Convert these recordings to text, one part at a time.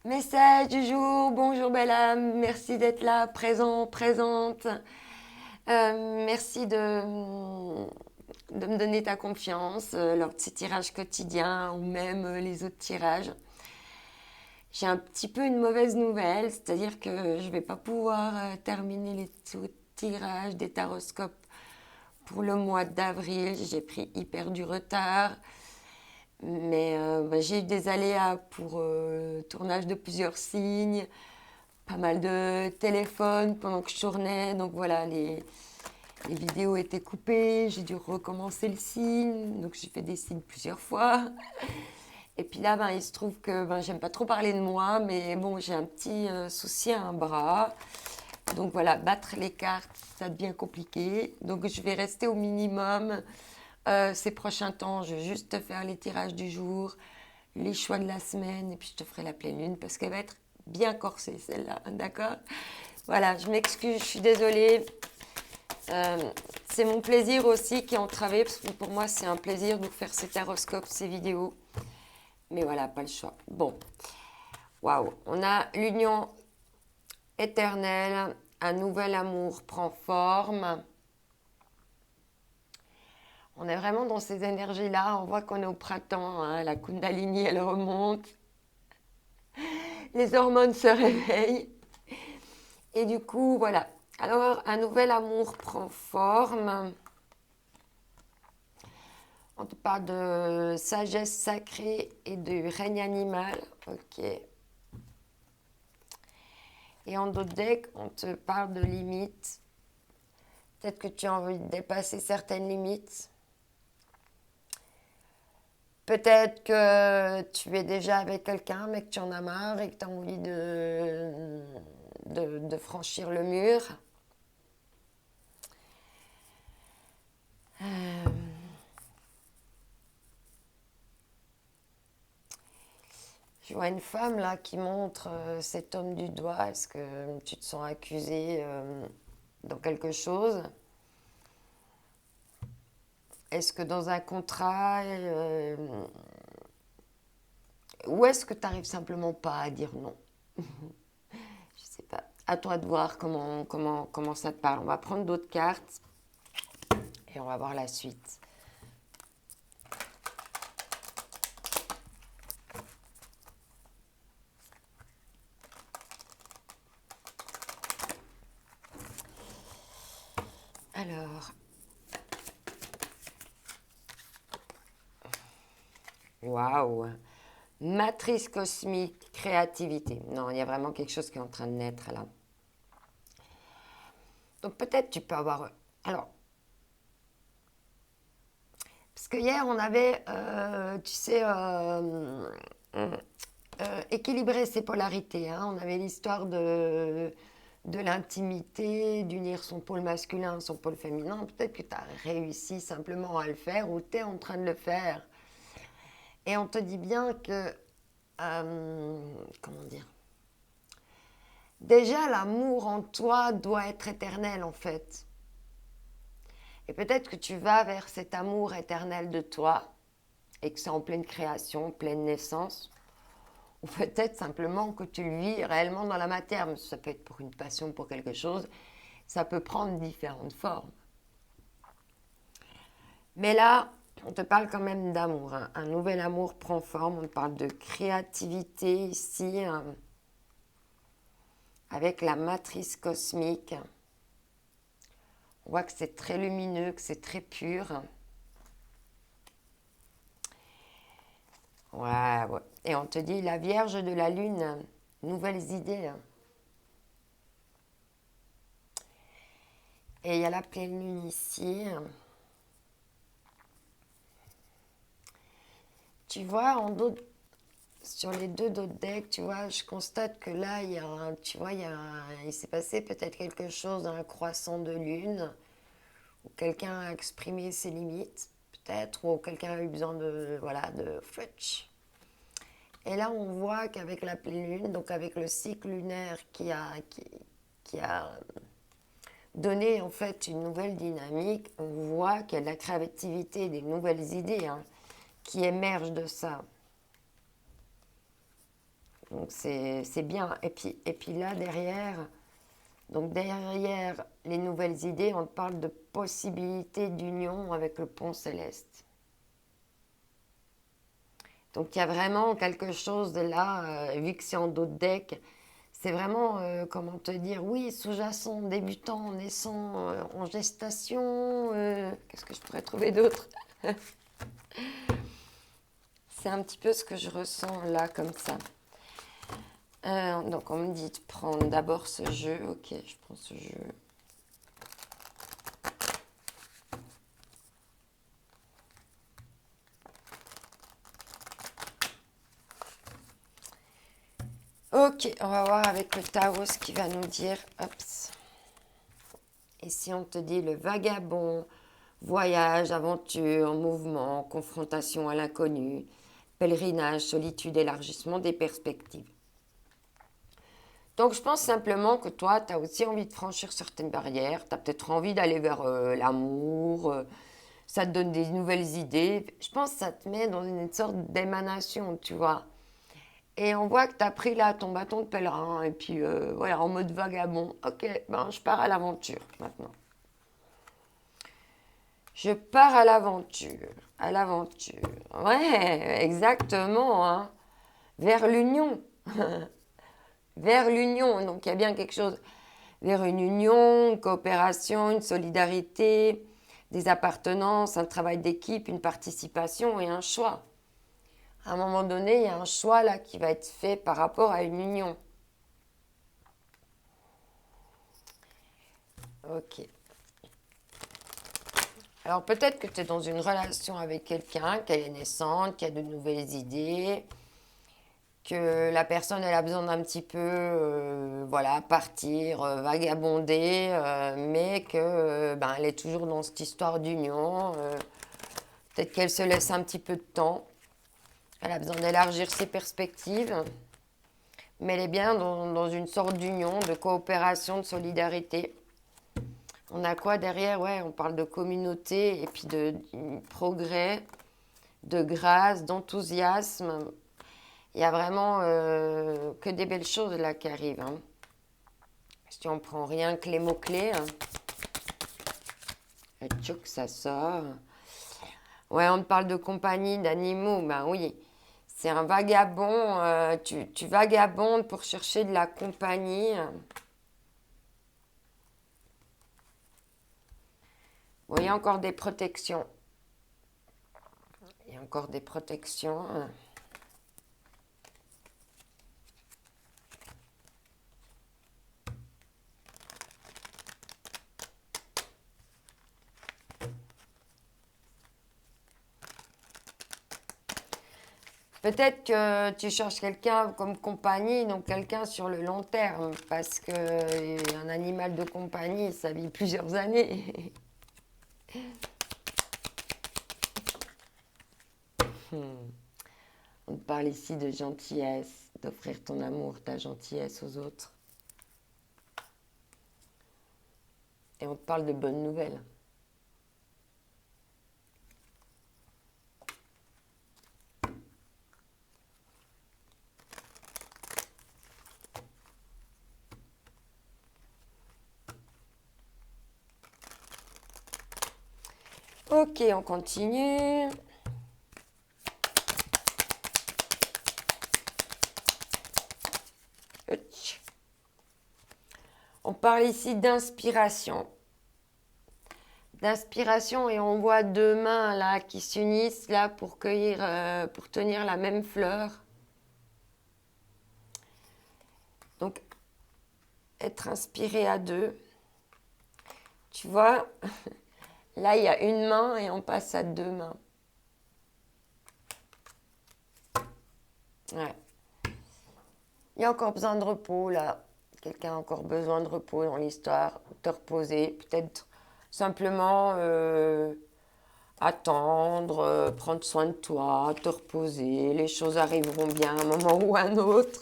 Message du jour, bonjour belle âme, merci d'être là, présent, présente. Merci de me donner ta confiance, leur petit tirage quotidien ou même les autres tirages. J'ai un petit peu une mauvaise nouvelle, c'est-à-dire que je vais pas pouvoir terminer les tirages des taroscopes pour le mois d'avril. J'ai pris hyper du retard. Mais j'ai eu des aléas pour tournage de plusieurs signes, pas mal de téléphones pendant que je tournais. Donc voilà, les vidéos étaient coupées, j'ai dû recommencer le signe. Donc j'ai fait des signes plusieurs fois. Et puis là, il se trouve que j'aime pas trop parler de moi, mais bon, j'ai un petit souci à un bras. Donc voilà, battre les cartes, ça devient compliqué. Donc je vais rester au minimum ces prochains temps. Je vais juste te faire les tirages du jour, les choix de la semaine, et puis je te ferai la pleine lune parce qu'elle va être bien corsée celle-là, d'accord? Voilà, je m'excuse, je suis désolée. C'est mon plaisir aussi qui est entravé, parce que pour moi c'est un plaisir de faire ces taroscopes, ces vidéos. Mais voilà, pas le choix. Bon, waouh, on a l'union éternelle, un nouvel amour prend forme. On est vraiment dans ces énergies-là. On voit qu'on est au printemps, hein. La Kundalini, elle remonte. Les hormones se réveillent. Et du coup, voilà. Alors, un nouvel amour prend forme. On te parle de sagesse sacrée et de règne animal. Ok. Et en d'autres decks, on te parle de limites. Peut-être que tu as envie de dépasser certaines limites. Peut-être que tu es déjà avec quelqu'un, mais que tu en as marre et que tu as envie de franchir le mur. Je vois une femme là qui montre cet homme du doigt. Est-ce que tu te sens accusé dans quelque chose? Est-ce que dans un contrat, ou est-ce que tu n'arrives simplement pas à dire non? Je sais pas. À toi de voir comment ça te parle. On va prendre d'autres cartes et on va voir la suite. Alors, waouh! Matrice cosmique, créativité. Non, il y a vraiment quelque chose qui est en train de naître là. Donc peut-être tu peux avoir... Alors, parce que hier on avait, tu sais, équilibré ces polarités, hein. On avait l'histoire de l'intimité, d'unir son pôle masculin, son pôle féminin. Peut-être que tu as réussi simplement à le faire ou tu es en train de le faire. Et on te dit bien que, comment dire, déjà l'amour en toi doit être éternel en fait. Et peut-être que tu vas vers cet amour éternel de toi et que c'est en pleine création, pleine naissance. Ou peut-être simplement que tu le vis réellement dans la matière. Ça peut être pour une passion, pour quelque chose. Ça peut prendre différentes formes. Mais là, on te parle quand même d'amour, hein. Un nouvel amour prend forme. On te parle de créativité ici, hein, avec la matrice cosmique. On voit que c'est très lumineux, que c'est très pur. Ouais, ouais. Et on te dit la Vierge de la Lune, nouvelles idées, hein. Et il y a la pleine lune ici. Tu vois, sur les deux autres decks, tu vois, je constate que là, tu vois, il s'est passé peut-être quelque chose dans un croissant de lune, où quelqu'un a exprimé ses limites, peut-être, ou quelqu'un a eu besoin de, voilà, de fletch. Et là, on voit qu'avec la pleine lune, donc avec le cycle lunaire qui a donner en fait une nouvelle dynamique, on voit qu'il y a de la créativité, des nouvelles idées, hein, qui émergent de ça. Donc c'est bien. Et puis là, derrière, donc derrière les nouvelles idées, on parle de possibilité d'union avec le pont céleste. Donc il y a vraiment quelque chose de là, vu que c'est en dos de deck, c'est vraiment, comment te dire, oui, sous-jacent, débutant, naissant, en gestation, qu'est-ce que je pourrais trouver d'autre? C'est un petit peu ce que je ressens là, comme ça. Donc on me dit de prendre d'abord ce jeu. Ok, je prends ce jeu. Ok, on va voir avec le tarot ce qu'il va nous dire. Hops. Et si on te dit le vagabond, voyage, aventure, mouvement, confrontation à l'inconnu, pèlerinage, solitude, élargissement des perspectives. Donc je pense simplement que toi, tu as aussi envie de franchir certaines barrières, tu as peut-être envie d'aller vers l'amour, ça te donne des nouvelles idées. Je pense que ça te met dans une sorte d'émanation, tu vois. Et on voit que tu as pris là ton bâton de pèlerin, et puis voilà, en mode vagabond. Ok, ben je pars à l'aventure maintenant. Je pars à l'aventure, à l'aventure. Ouais, exactement, hein. Vers l'union. Vers l'union. Donc il y a bien quelque chose vers une union, une coopération, une solidarité, des appartenances, un travail d'équipe, une participation et un choix. À un moment donné, il y a un choix là qui va être fait par rapport à une union. Ok. Alors peut-être que tu es dans une relation avec quelqu'un qui est naissante, qui a de nouvelles idées, que la personne elle a besoin d'un petit peu voilà, partir, vagabonder, mais que ben, elle est toujours dans cette histoire d'union. Peut-être qu'elle se laisse un petit peu de temps. Elle a besoin d'élargir ses perspectives, mais elle est bien dans une sorte d'union, de coopération, de solidarité. On a quoi derrière? Ouais, on parle de communauté et puis de progrès, de grâce, d'enthousiasme. Il y a vraiment que des belles choses là qui arrivent. Hein. Si on prend rien que les mots-clés, hein. Et tchouk, ça sort. Ouais, on te parle de compagnie, d'animaux. Ben oui, c'est un vagabond. Tu vagabondes pour chercher de la compagnie. Vous voyez, encore des protections. Il y a encore des protections. Peut-être que tu cherches quelqu'un comme compagnie, donc quelqu'un sur le long terme, parce qu'un animal de compagnie, ça vit plusieurs années. On te parle ici de gentillesse, d'offrir ton amour, ta gentillesse aux autres. Et on te parle de bonnes nouvelles. Ok, on continue. On parle ici d'inspiration. D'inspiration et on voit deux mains là qui s'unissent là pour cueillir, pour tenir la même fleur. Donc, être inspiré à deux. Tu vois, là il y a une main et on passe à deux mains. Ouais. Il y a encore besoin de repos là. Quelqu'un a encore besoin de repos dans l'histoire. Te reposer, peut-être simplement attendre, prendre soin de toi, te reposer. Les choses arriveront bien à un moment ou à un autre.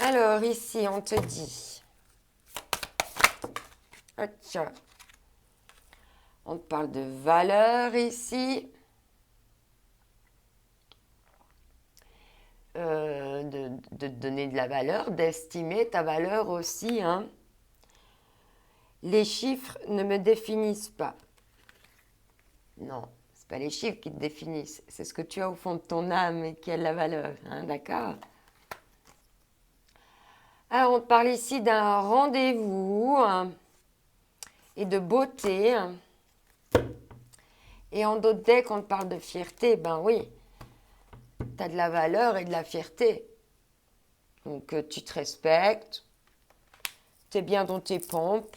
Alors ici, on te dit, on te parle de valeur ici. de te donner de la valeur, d'estimer ta valeur aussi, hein. Les chiffres ne me définissent pas. Non, c'est pas les chiffres qui te définissent, c'est ce que tu as au fond de ton âme et qui a de la valeur, hein, d'accord? Alors, on te parle ici d'un rendez-vous et de beauté. Et en d'autres decks, on te parle de fierté. Ben oui, tu as de la valeur et de la fierté. Donc, tu te respectes, tu es bien dans tes pompes.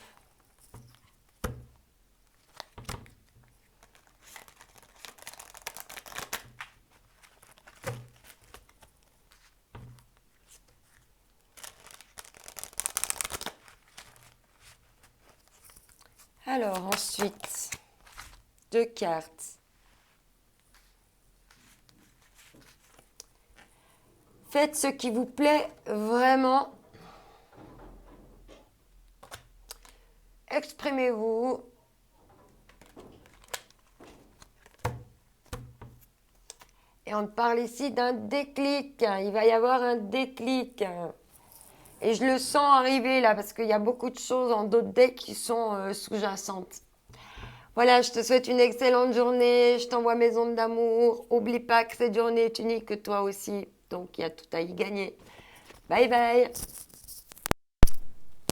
Alors, ensuite, 2 cartes. Faites ce qui vous plaît vraiment. Exprimez-vous. Et on te parle ici d'un déclic. Il va y avoir un déclic. Et je le sens arriver là, parce qu'il y a beaucoup de choses en d'autres decks qui sont sous-jacentes. Voilà, je te souhaite une excellente journée. Je t'envoie mes ondes d'amour. Oublie pas que cette journée est unique que toi aussi. Donc, il y a tout à y gagner. Bye bye.